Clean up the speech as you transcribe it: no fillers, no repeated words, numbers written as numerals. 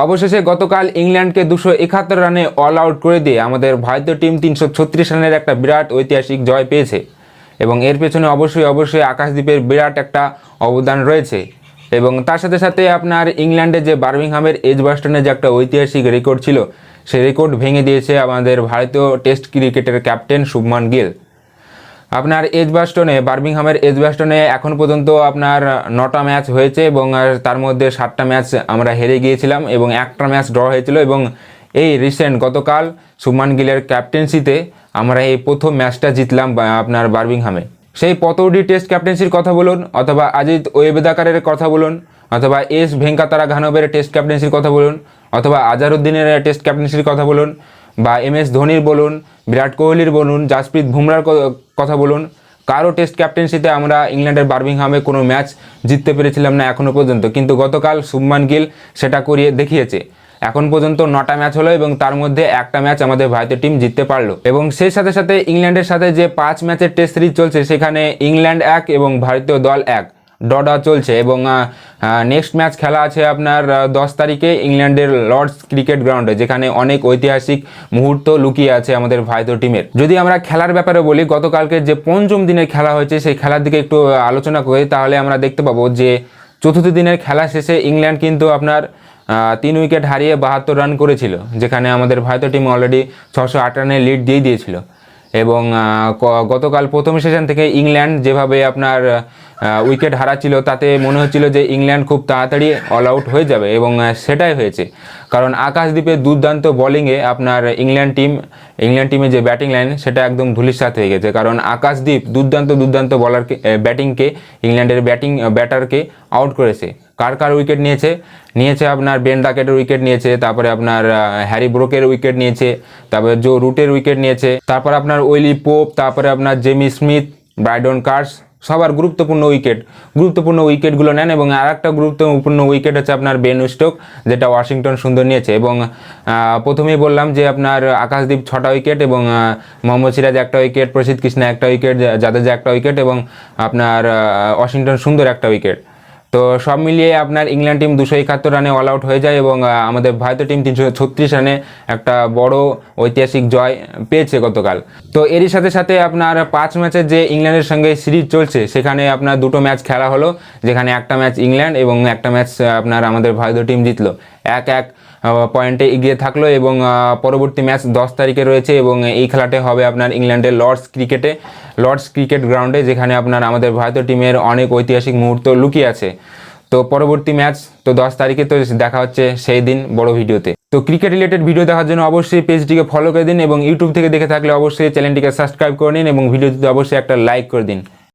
অবশেষে গতকাল ইংল্যান্ডকে 271 রানে অল আউট করে দিয়ে আমাদের ভারতীয় টিম 336 রানের একটা বিরাট ঐতিহাসিক জয় পেয়েছে এবং এর পেছনে অবশ্যই আকাশদ্বীপের বিরাট একটা অবদান রয়েছে। এবং তার সাথে সাথে আপনার ইংল্যান্ডে যে বার্মিংহামের এজবাস্টনে যে একটা ঐতিহাসিক রেকর্ড ছিল সেই রেকর্ড ভেঙে দিয়েছে আমাদের ভারতীয় টেস্ট ক্রিকেটের ক্যাপ্টেন শুভমান গিল। আপনার বার্মিংহামের এজবাস্টনে এখন পর্যন্ত আপনার 9টা ম্যাচ হয়েছে এবং তার মধ্যে 7টা ম্যাচ আমরা হেরে গিয়েছিলাম এবং একটা ম্যাচ ড্র হয়েছিল। এবং এই রিসেন্ট গতকাল শুভমান গিলের ক্যাপ্টেন্সিতে আমরা এই প্রথম ম্যাচটা জিতলাম আপনার বার্মিংহামে। সেই পতৌডি টেস্ট ক্যাপ্টেন্সির কথা বলুন, অথবা আজিত ওয়েবেদাকারের কথা বলুন, অথবা এস ভেঙ্কাতারাঘানবের টেস্ট ক্যাপ্টেন্সির কথা বলুন, অথবা আজহারউদ্দিনের টেস্ট ক্যাপ্টেন্সির কথা বলুন, বা MS ধোনির বলুন, বিরাট কোহলির বলুন, জাসপ্রীত বুমরার কথা বলুন, কারো টেস্ট ক্যাপ্টেন্সিতে আমরা ইংল্যান্ডের বার্মিংহামে কোনো ম্যাচ জিততে পেরেছিলাম না এখনও পর্যন্ত, কিন্তু গতকাল শুভমান গিল সেটা করিয়ে দেখিয়েছে। এখন পর্যন্ত 9টা ম্যাচ হলো এবং তার মধ্যে একটা ম্যাচ আমাদের ভারতীয় টিম জিততে পারলো। এবং সেই সাথে সাথে ইংল্যান্ডের সাথে যে 5 ম্যাচের টেস্ট সিরিজ চলছে সেখানে ইংল্যান্ড 1 এবং ভারতীয় দল 1 ড্র চলছে। এবং নেক্সট ম্যাচ খেলা আছে আপনার 10 তারিখে ইংল্যান্ডের লর্ডস ক্রিকেট গ্রাউন্ডে, যেখানে অনেক ঐতিহাসিক মুহূর্ত লুকিয়ে আছে আমাদের ভারতীয় টিমের। যদি আমরা খেলার ব্যাপারে বলি, গতকালকে যে পঞ্চম দিনের খেলা হয়েছে সেই খেলার দিকে একটু আলোচনা করি, তাহলে আমরা দেখতে পাবো যে চতুর্থ দিনের খেলা শেষে ইংল্যান্ড কিন্তু আপনার 3 উইকেট হারিয়ে 72 রান করেছিল, যেখানে আমাদের ভারতীয় টিম অলরেডি 608 রানের লিড দিয়ে দিয়েছিল। এবং গতকাল প্রথম সেশন থেকে ইংল্যান্ড যেভাবে আপনার উইকেট হারাচ্ছিল তাতে মনে হচ্ছিল যে ইংল্যান্ড খুব তাড়াতাড়ি অল আউট হয়ে যাবে, এবং সেটাই হয়েছে। কারণ আকাশদ্বীপের দুর্দান্ত বোলিংয়ে আপনার ইংল্যান্ড টিমের যে ব্যাটিং লাইন সেটা একদম ধূলিসাৎ হয়ে গেছে। কারণ আকাশদ্বীপ দুর্দান্ত ব্যাটিংকে ইংল্যান্ডের ব্যাটারকে আউট করেছে। কার উইকেট নিয়েছে আপনার বেন ডাকেটের উইকেট নিয়েছে, তারপরে আপনার হ্যারি ব্রোকের উইকেট নিয়েছে, তারপরে জো রুটের উইকেট নিয়েছে, তারপর আপনার ওয়েলি পোপ, তারপরে আপনার জেমি স্মিথ, ব্রাইডন কার্স, সবার গুরুত্বপূর্ণ উইকেটগুলো নেন। এবং আর একটা গুরুত্বপূর্ণ উইকেট হচ্ছে আপনার বেন স্টোক, যেটা ওয়াশিংটন সুন্দর নিয়েছে। এবং প্রথমেই বললাম যে আপনার আকাশদ্বীপ 6টা উইকেট, এবং মোহাম্মদ সিরাজ 1টা উইকেট, প্রসিদ্ধ কৃষ্ণা 1টা উইকেট, জাদেজা 1টা উইকেট, এবং আপনার ওয়াশিংটন সুন্দর 1টা উইকেট। তো সব মিলিয়ে আপনার ইংল্যান্ড টিম 271 রানে অল আউট হয়ে যায় এবং আমাদের ভারতীয় টিম 336 রানে একটা বড় ঐতিহাসিক জয় পেয়েছে গতকাল। তো এরই সাথে সাথে আপনার 5 ম্যাচের যে ইংল্যান্ডের সঙ্গে সিরিজ চলছে সেখানে আপনার 2টো ম্যাচ খেলা হলো, যেখানে একটা ম্যাচ ইংল্যান্ড এবং একটা ম্যাচ আপনার আমাদের ভারতীয় টিম জিতলো, 1-1 পয়েন্টে এগিয়ে থাকলো। এবং পরবর্তী ম্যাচ 10 তারিখে রয়েছে এবং এই খেলাটা হবে আপনার ইংল্যান্ডের লর্ডস ক্রিকেট গ্রাউন্ডে, যেখানে আপনার আমাদের ভারতীয় টিমের অনেক ঐতিহাসিক মুহূর্ত লুকিয়ে আছে। তো পরবর্তী ম্যাচ তো 10 তারিখে, তো দেখা হচ্ছে সেই দিন বড় ভিডিওতে। তো ক্রিকেট রিলেটেড ভিডিও দেখার জন্য অবশ্যই পেজটিকে ফলো করে দিন, এবং ইউটিউব থেকে দেখে থাকলে অবশ্যই চ্যানেলটিকে সাবস্ক্রাইব করে নিন এবং ভিডিওটিতে অবশ্যই একটা লাইক করে দিন।